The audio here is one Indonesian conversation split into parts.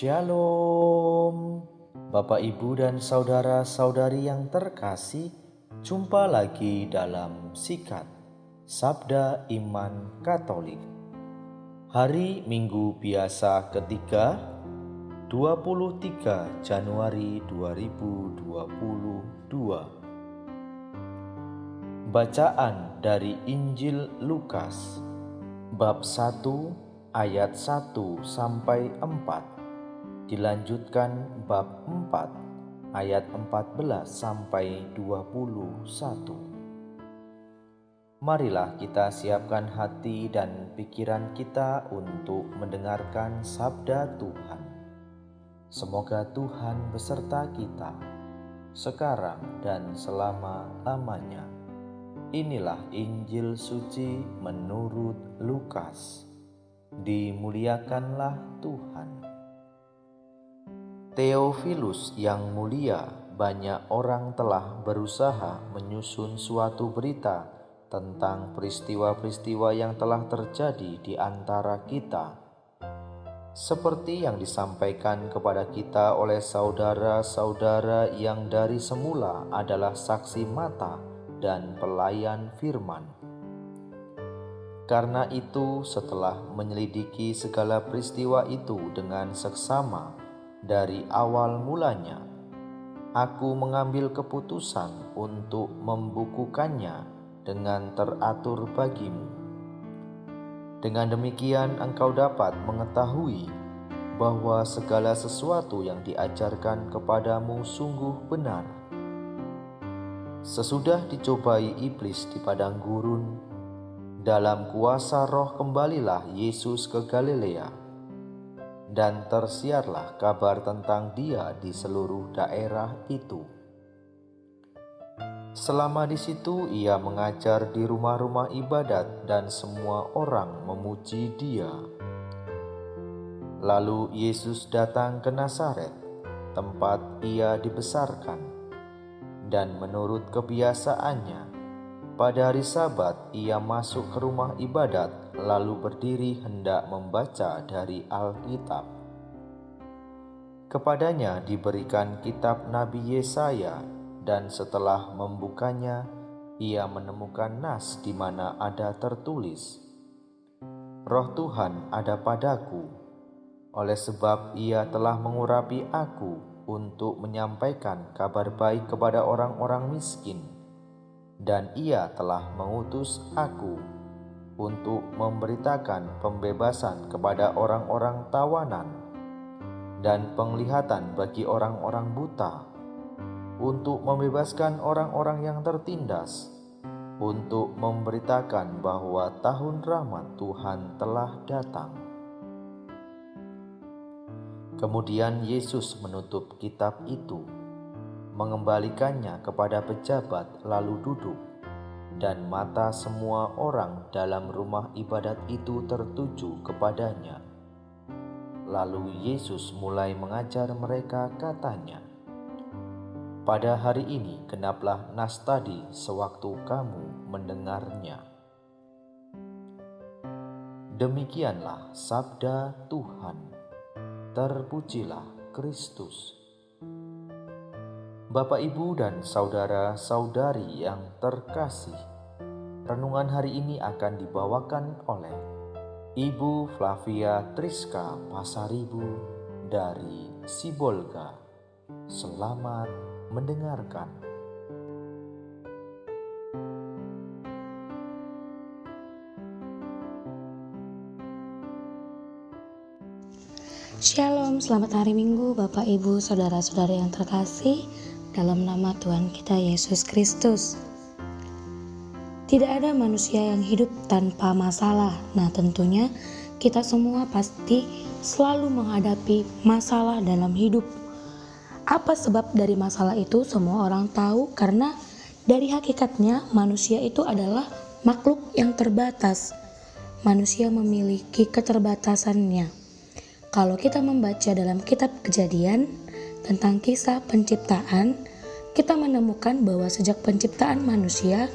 Shalom, Bapak, Ibu, dan saudara-saudari yang terkasih. Jumpa lagi dalam Sikat Sabda Iman Katolik. Hari Minggu biasa ketiga, 23 Januari 2022. Bacaan dari Injil Lukas bab 1 ayat 1 sampai 4, dilanjutkan bab 4 ayat 14 sampai 21. Marilah kita siapkan hati dan pikiran kita untuk mendengarkan sabda Tuhan. Semoga Tuhan beserta kita sekarang dan selama-lamanya. Inilah Injil suci menurut Lukas. Dimuliakanlah Tuhan. Theophilus yang mulia, banyak orang telah berusaha menyusun suatu berita tentang peristiwa-peristiwa yang telah terjadi di antara kita, seperti yang disampaikan kepada kita oleh saudara-saudara yang dari semula adalah saksi mata dan pelayan firman. Karena itu, setelah menyelidiki segala peristiwa itu dengan seksama dari awal mulanya, aku mengambil keputusan untuk membukukannya dengan teratur bagimu. Dengan demikian engkau dapat mengetahui bahwa segala sesuatu yang diajarkan kepadamu sungguh benar. Sesudah dicobai iblis di padang gurun, dalam kuasa Roh kembalilah Yesus ke Galilea, dan tersiarlah kabar tentang Dia di seluruh daerah itu. Selama di situ ia mengajar di rumah-rumah ibadat dan semua orang memuji Dia. Lalu Yesus datang ke Nazaret, tempat ia dibesarkan. Dan menurut kebiasaannya, pada hari Sabat ia masuk ke rumah ibadat lalu berdiri hendak membaca dari Alkitab. Kepadanya diberikan kitab Nabi Yesaya, dan setelah membukanya, ia menemukan nas di mana ada tertulis, "Roh Tuhan ada padaku, oleh sebab ia telah mengurapi aku untuk menyampaikan kabar baik kepada orang-orang miskin, dan ia telah mengutus aku untuk memberitakan pembebasan kepada orang-orang tawanan dan penglihatan bagi orang-orang buta, untuk membebaskan orang-orang yang tertindas, untuk memberitakan bahwa tahun rahmat Tuhan telah datang." Kemudian Yesus menutup kitab itu, mengembalikannya kepada pejabat lalu duduk, dan mata semua orang dalam rumah ibadat itu tertuju kepadanya. Lalu Yesus mulai mengajar mereka, katanya, "Pada hari ini genaplah nas tadi sewaktu kamu mendengarnya." Demikianlah sabda Tuhan. Terpujilah Kristus. Bapak, Ibu, dan saudara-saudari yang terkasih, renungan hari ini akan dibawakan oleh Ibu Flavia Triska Pasaribu dari Sibolga. Selamat mendengarkan. Shalom, selamat hari Minggu Bapak, Ibu, saudara-saudara yang terkasih, dalam nama Tuhan kita Yesus Kristus. Tidak ada manusia yang hidup tanpa masalah. Nah, tentunya kita semua pasti selalu menghadapi masalah dalam hidup. Apa sebab dari masalah itu? Semua orang tahu, karena dari hakikatnya manusia itu adalah makhluk yang terbatas. Manusia memiliki keterbatasannya. Kalau kita membaca dalam kitab Kejadian tentang kisah penciptaan, kita menemukan bahwa sejak penciptaan manusia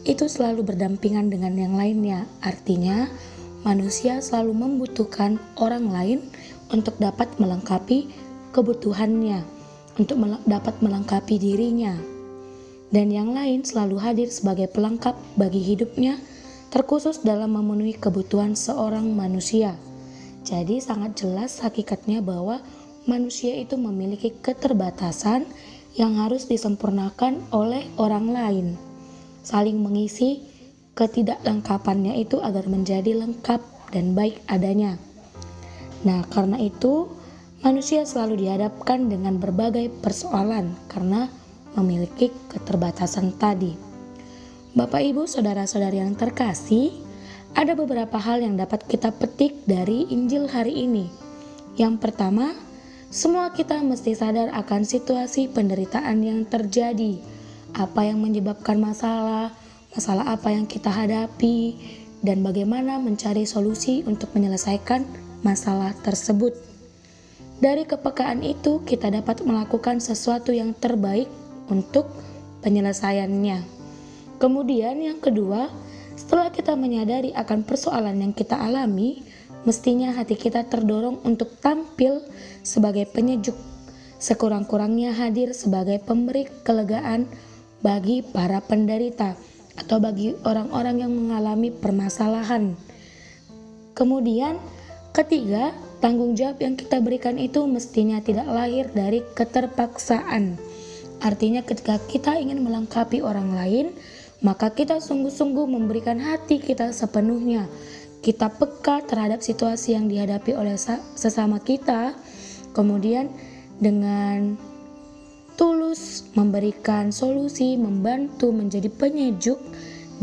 itu selalu berdampingan dengan yang lainnya. Artinya manusia selalu membutuhkan orang lain untuk dapat melengkapi kebutuhannya, untuk dapat melengkapi dirinya. Dan yang lain selalu hadir sebagai pelengkap bagi hidupnya, terkhusus dalam memenuhi kebutuhan seorang manusia. Jadi sangat jelas hakikatnya bahwa manusia itu memiliki keterbatasan yang harus disempurnakan oleh orang lain. Saling mengisi ketidaklengkapannya itu agar menjadi lengkap dan baik adanya. Nah, karena itu manusia selalu dihadapkan dengan berbagai persoalan karena memiliki keterbatasan tadi. Bapak, Ibu, saudara-saudari yang terkasih, ada beberapa hal yang dapat kita petik dari Injil hari ini. Yang pertama, semua kita mesti sadar akan situasi penderitaan yang terjadi, apa yang menyebabkan masalah apa yang kita hadapi, dan bagaimana mencari solusi untuk menyelesaikan masalah tersebut. Dari kepekaan itu, kita dapat melakukan sesuatu yang terbaik untuk penyelesaiannya. Kemudian yang kedua, setelah kita menyadari akan persoalan yang kita alami, mestinya hati kita terdorong untuk tampil sebagai penyejuk, sekurang-kurangnya hadir sebagai pemberi kelegaan bagi para penderita atau bagi orang-orang yang mengalami permasalahan. Kemudian ketiga, tanggung jawab yang kita berikan itu mestinya tidak lahir dari keterpaksaan. Artinya ketika kita ingin melengkapi orang lain, maka kita sungguh-sungguh memberikan hati kita sepenuhnya. Kita peka terhadap situasi yang dihadapi oleh sesama kita, kemudian dengan tulus memberikan solusi, membantu, menjadi penyejuk,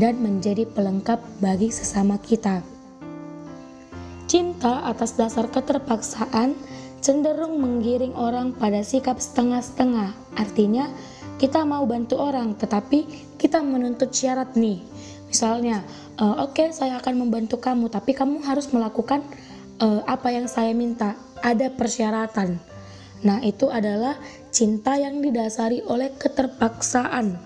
dan menjadi pelengkap bagi sesama kita. Cinta atas dasar keterpaksaan cenderung menggiring orang pada sikap setengah-setengah. Artinya, kita mau bantu orang, tetapi kita menuntut syarat nih. Misalnya, oke, saya akan membantu kamu, tapi kamu harus melakukan apa yang saya minta. Ada persyaratan. Nah, itu adalah cinta yang didasari oleh keterpaksaan.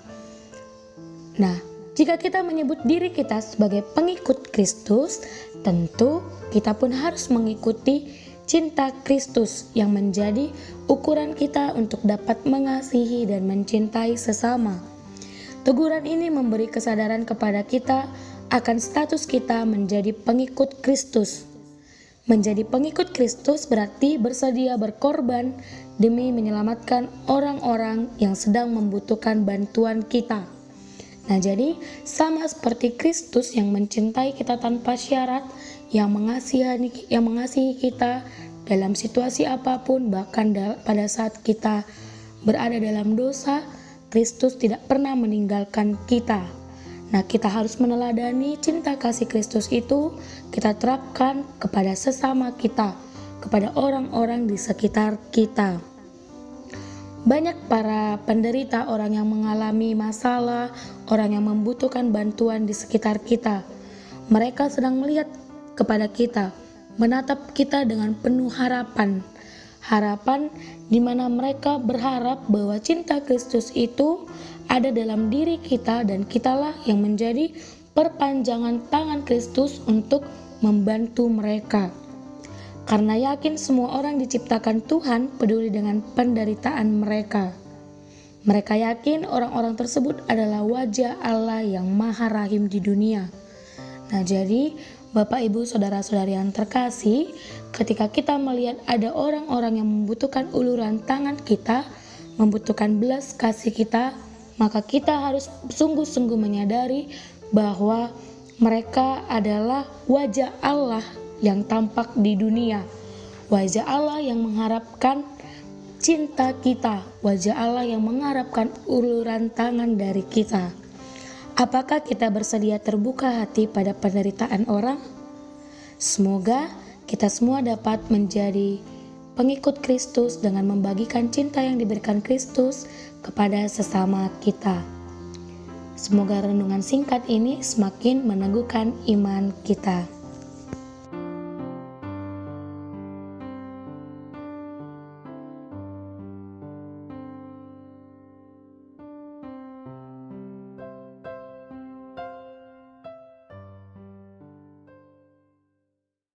Nah, jika kita menyebut diri kita sebagai pengikut Kristus, tentu kita pun harus mengikuti cinta Kristus yang menjadi ukuran kita untuk dapat mengasihi dan mencintai sesama. Teguran ini memberi kesadaran kepada kita akan status kita menjadi pengikut Kristus. Menjadi pengikut Kristus berarti bersedia berkorban demi menyelamatkan orang-orang yang sedang membutuhkan bantuan kita. Nah, jadi sama seperti Kristus yang mencintai kita tanpa syarat, yang mengasihi kita dalam situasi apapun, bahkan pada saat kita berada dalam dosa, Kristus tidak pernah meninggalkan kita. Nah, kita harus meneladani cinta kasih Kristus itu, kita terapkan kepada sesama kita, kepada orang-orang di sekitar kita. Banyak para penderita, orang yang mengalami masalah, orang yang membutuhkan bantuan di sekitar kita. Mereka sedang melihat kepada kita, menatap kita dengan penuh harapan. Harapan di mana mereka berharap bahwa cinta Kristus itu ada dalam diri kita dan kitalah yang menjadi perpanjangan tangan Kristus untuk membantu mereka. Karena yakin semua orang diciptakan Tuhan peduli dengan penderitaan mereka. Mereka yakin orang-orang tersebut adalah wajah Allah yang maha rahim di dunia. Nah, jadi Bapak, Ibu, saudara-saudari yang terkasih, ketika kita melihat ada orang-orang yang membutuhkan uluran tangan kita, membutuhkan belas kasih kita, maka kita harus sungguh-sungguh menyadari bahwa mereka adalah wajah Allah yang tampak di dunia. Wajah Allah yang mengharapkan cinta kita, wajah Allah yang mengharapkan uluran tangan dari kita. Apakah kita bersedia terbuka hati pada penderitaan orang? Semoga kita semua dapat menjadi pengikut Kristus dengan membagikan cinta yang diberikan Kristus kepada sesama kita. Semoga renungan singkat ini semakin meneguhkan iman kita.